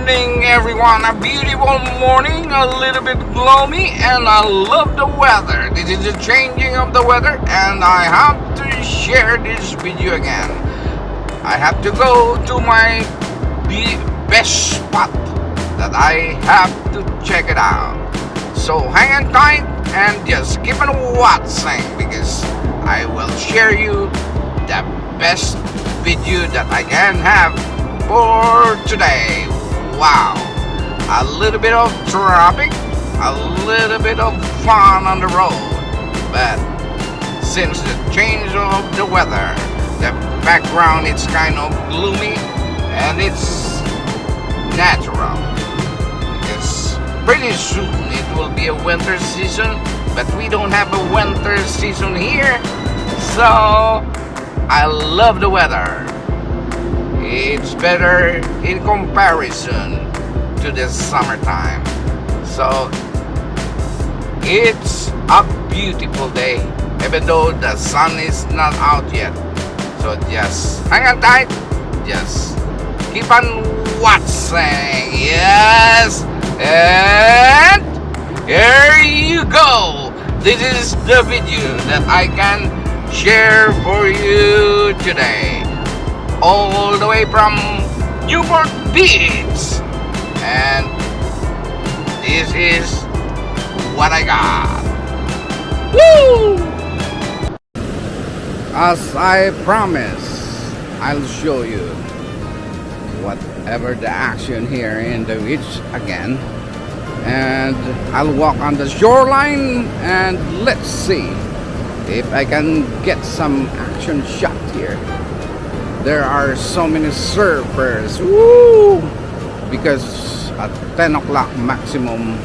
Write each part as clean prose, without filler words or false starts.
morning, everyone. A beautiful morning, a little bit gloomy, and I love the weather. This is the changing of the weather, and I have to share this video again. I have to go to my best spot that I have to check it out. So hang on tight and just keep on watching, because I will share you the best video that I can have for today. Wow, a little bit of traffic, a little bit of fun on the road, but since the change of the weather, the background is kind of gloomy, and it's natural because pretty soon it will be a winter season, but we don't have a winter season here, so I love the weather. It's better in comparison to the summertime. So it's a beautiful day, even though the sun is not out yet. So just hang on tight, just keep on watching. Yes, and here you go. This is the video that I can share for you today, all the way from Newport Beach, and this is what I got. Woo! As I promised, I'll show you whatever the action here in the beach again, and I'll walk on the shoreline and let's see if I can get some action shot here. There are so many surfers. Woo! Because at 10 o'clock maximum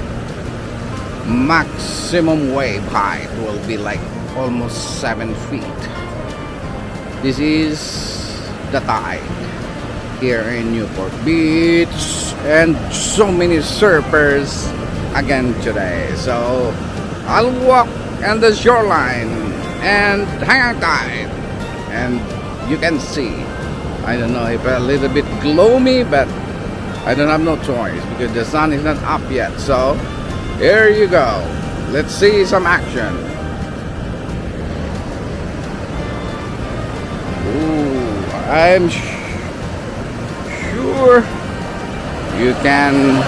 wave height will be like almost 7 feet. This is the tide here in Newport Beach, and so many surfers again today. So I'll walk on the shoreline and hang on tight, and you can see, I don't know if a little bit gloomy, but I don't have no choice because the sun is not up yet. So here you go, let's see some action. Ooh, I'm sure you can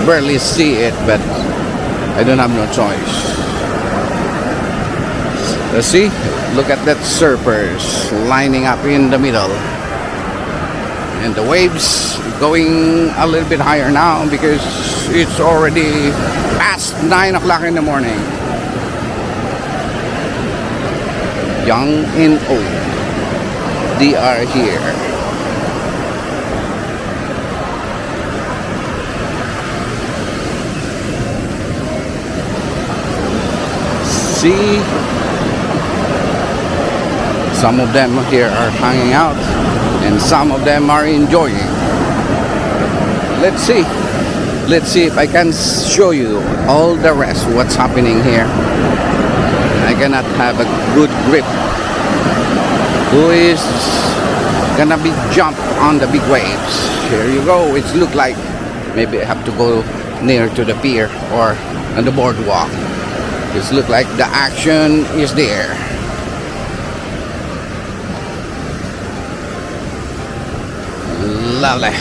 barely see it, but I don't have no choice. Let's see, look at that surfers lining up in the middle, and the waves going a little bit higher now because it's already past 9 o'clock in the morning. Young and old, they are here. See, some of them here are hanging out, and some of them are enjoying. Let's see if I can show you all the rest what's happening here. I cannot have a good grip. Who is gonna be jump on the big waves? Here you go. It look like maybe I have to go near to the pier or on the boardwalk. It look like the action is there. Lovely.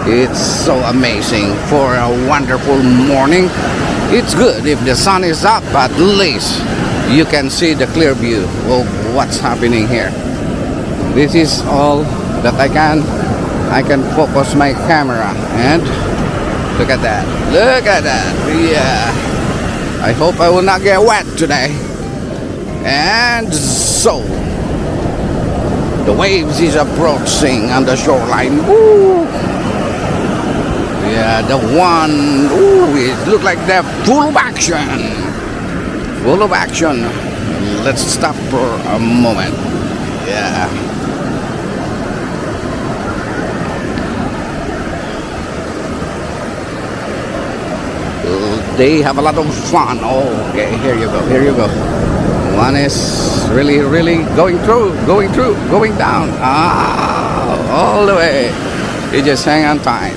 It's so amazing for a wonderful morning. It's good if the sun is up, at least you can see the clear view of what's happening here. This is all that I can focus my camera, and look at that, yeah. I hope I will not get wet today. And so the waves is approaching on the shoreline. Woo! Yeah, the one. Ooh, it look like they're full of action. Full of action. Let's stop for a moment. Yeah. They have a lot of fun. Oh, okay, here you go. One is really going down. Ah, all the way. You just hang on tight.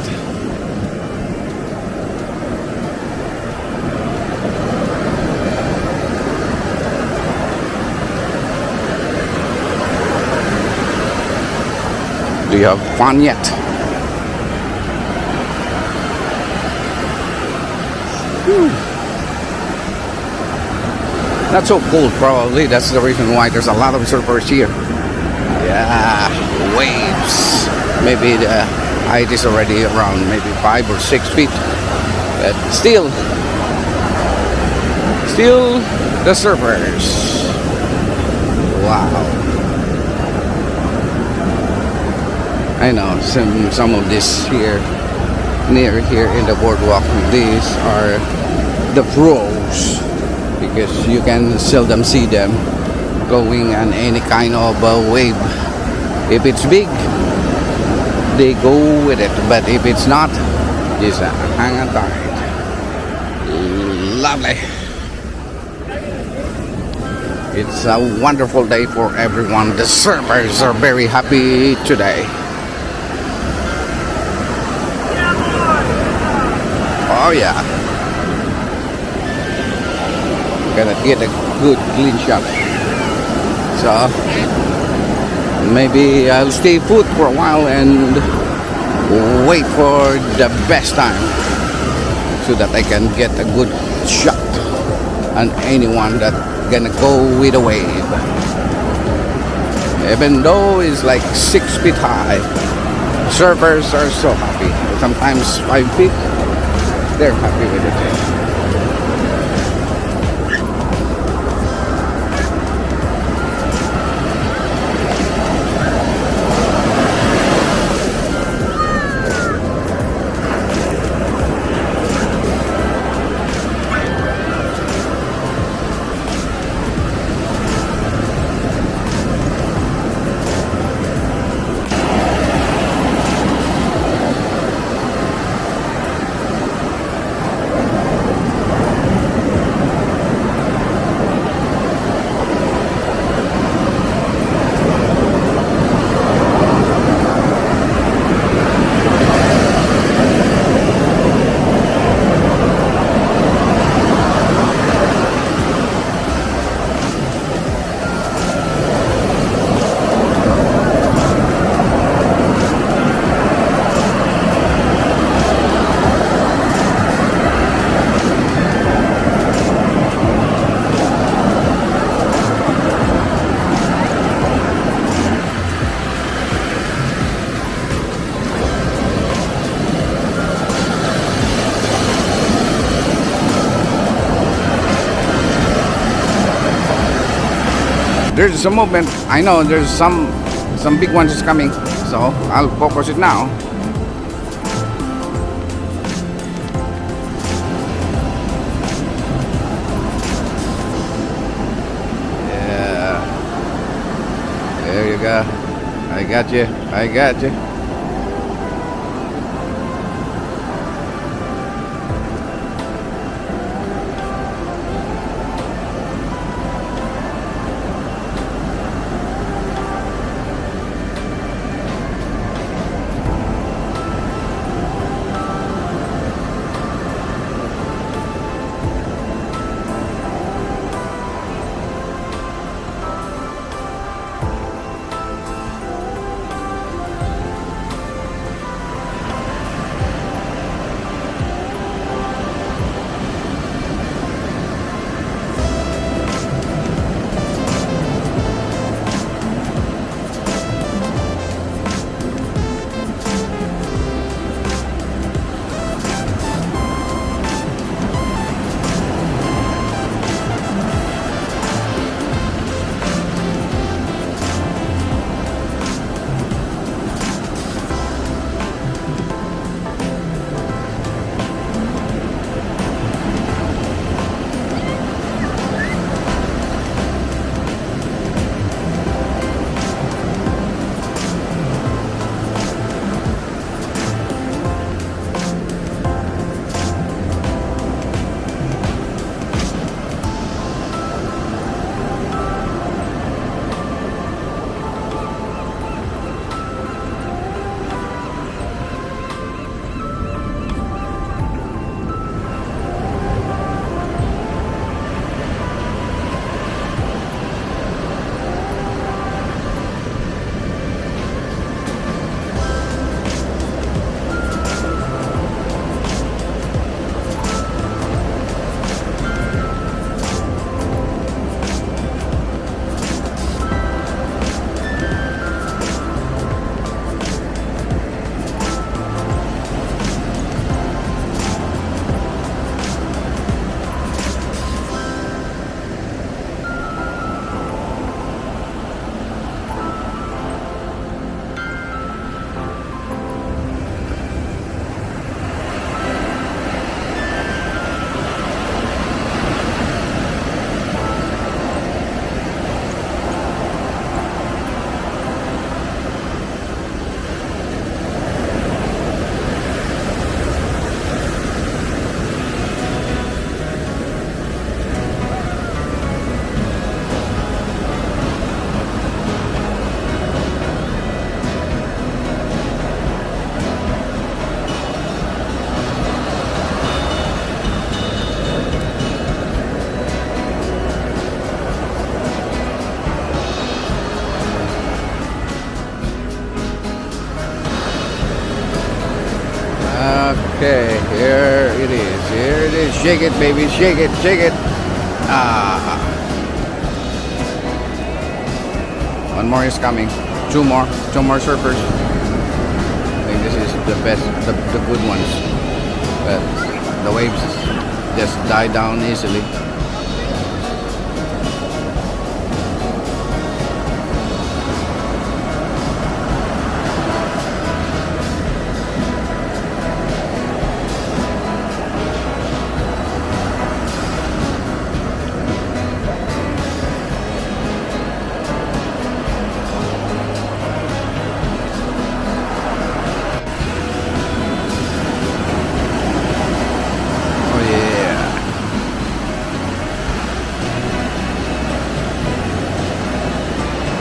Do you have fun yet? Whew. Not so cold, probably. That's the reason why there's a lot of surfers here. Yeah, waves. Maybe the height is already around maybe 5 or 6 feet. But still the surfers. Wow. I know some of this here near here in the boardwalk, these are the pros, because you can seldom see them going on any kind of wave. If it's big, they go with it, but if it's not, just hang on tight. Lovely. It's a wonderful day for everyone. The surfers are very happy today. Oh yeah, gonna get a good clean shot. So maybe I'll stay put for a while and wait for the best time so that I can get a good shot on anyone that gonna go with a wave. Even though it's like 6 feet high, surfers are so happy. Sometimes 5 feet. They're happy with it. There's a movement. I know there's some big ones is coming, so I'll focus it now. Yeah, there you go. I got you. I got you. Okay, here it is. Here it is. Shake it, baby. Shake it. Shake it. Ah. One more is coming. Two more. Two more surfers. I think this is the best, the good ones. But the waves just die down easily.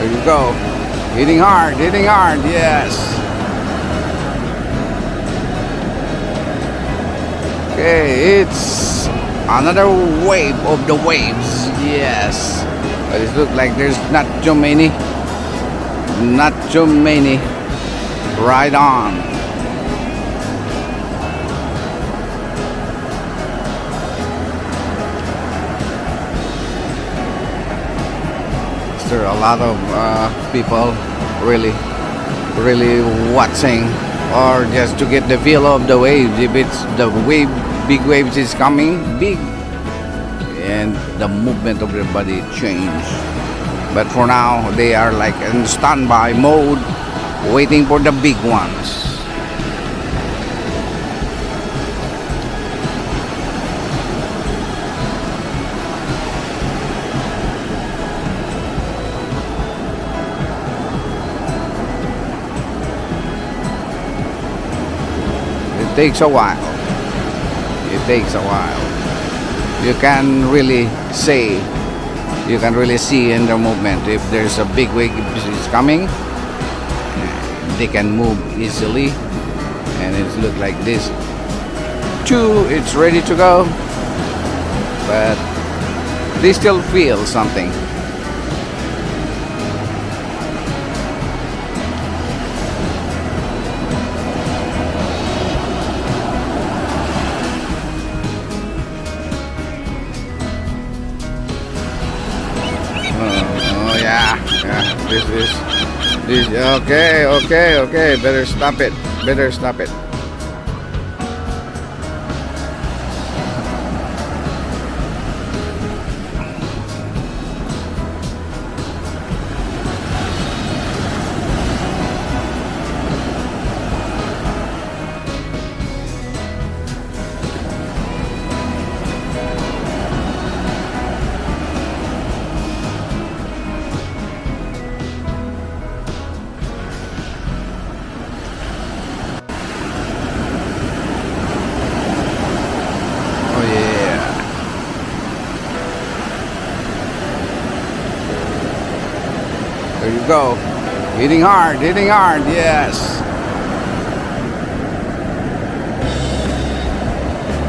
There you go. Hitting hard, yes. Okay, it's another wave of the waves, yes. But it looks like there's not too many. Not too many. Right on. There are a lot of people really watching, or just to get the feel of the waves. If it's the wave, big waves is coming, big, and the movement of their body change. But for now, they are like in standby mode, waiting for the big ones. It takes a while. It takes a while. You can really say, you can really see in the movement if there's a big wave is coming. They can move easily, and it looks like this. Two, it's ready to go, but they still feel something. This okay, better stop it, There you go. Hitting hard, yes.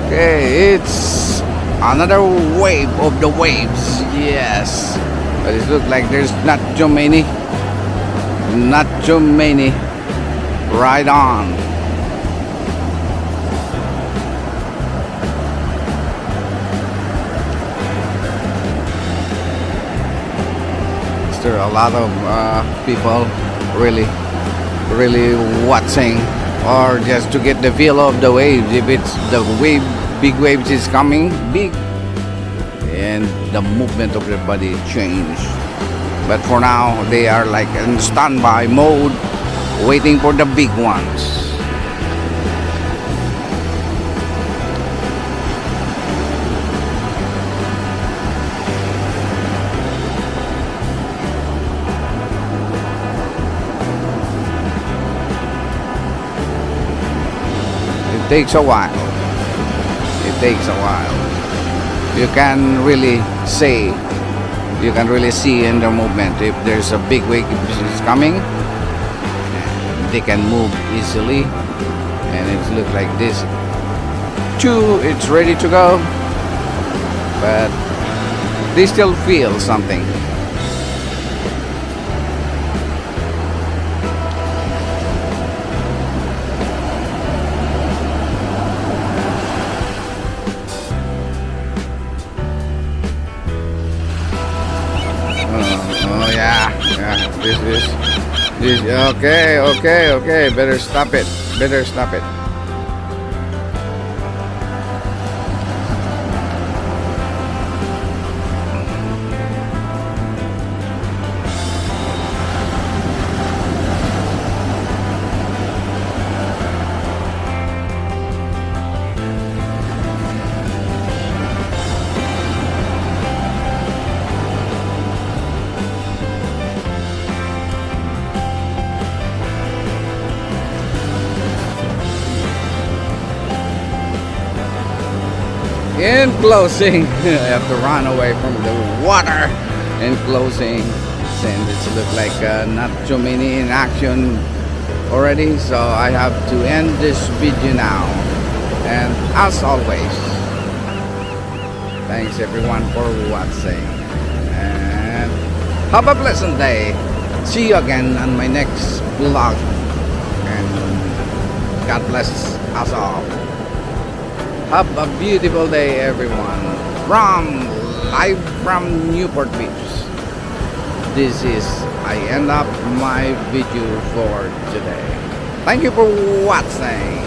Okay, it's another wave of the waves, yes. But it looks like there's not too many. Not too many. Right on. There are a lot of people really watching, or just to get the feel of the waves. If it's the wave, big waves is coming, big, and the movement of their body change. But for now, they are like in standby mode, waiting for the big ones. It takes a while. It takes a while. You can really say, you can really see in the movement if there's a big wave is coming. They can move easily, and it looks like this. Two, it's ready to go, but they still feel something. Okay, okay, okay. Better stop it. Better stop it. In closing, I have to run away from the water. In closing, since it looks like not too many in action already, so I have to end this video now. And as always, thanks everyone for watching, and have a pleasant day. See you again on my next vlog, and God bless us all. Have a beautiful day, everyone. Live from Newport Beach. This is I end up my video for today. Thank you for watching.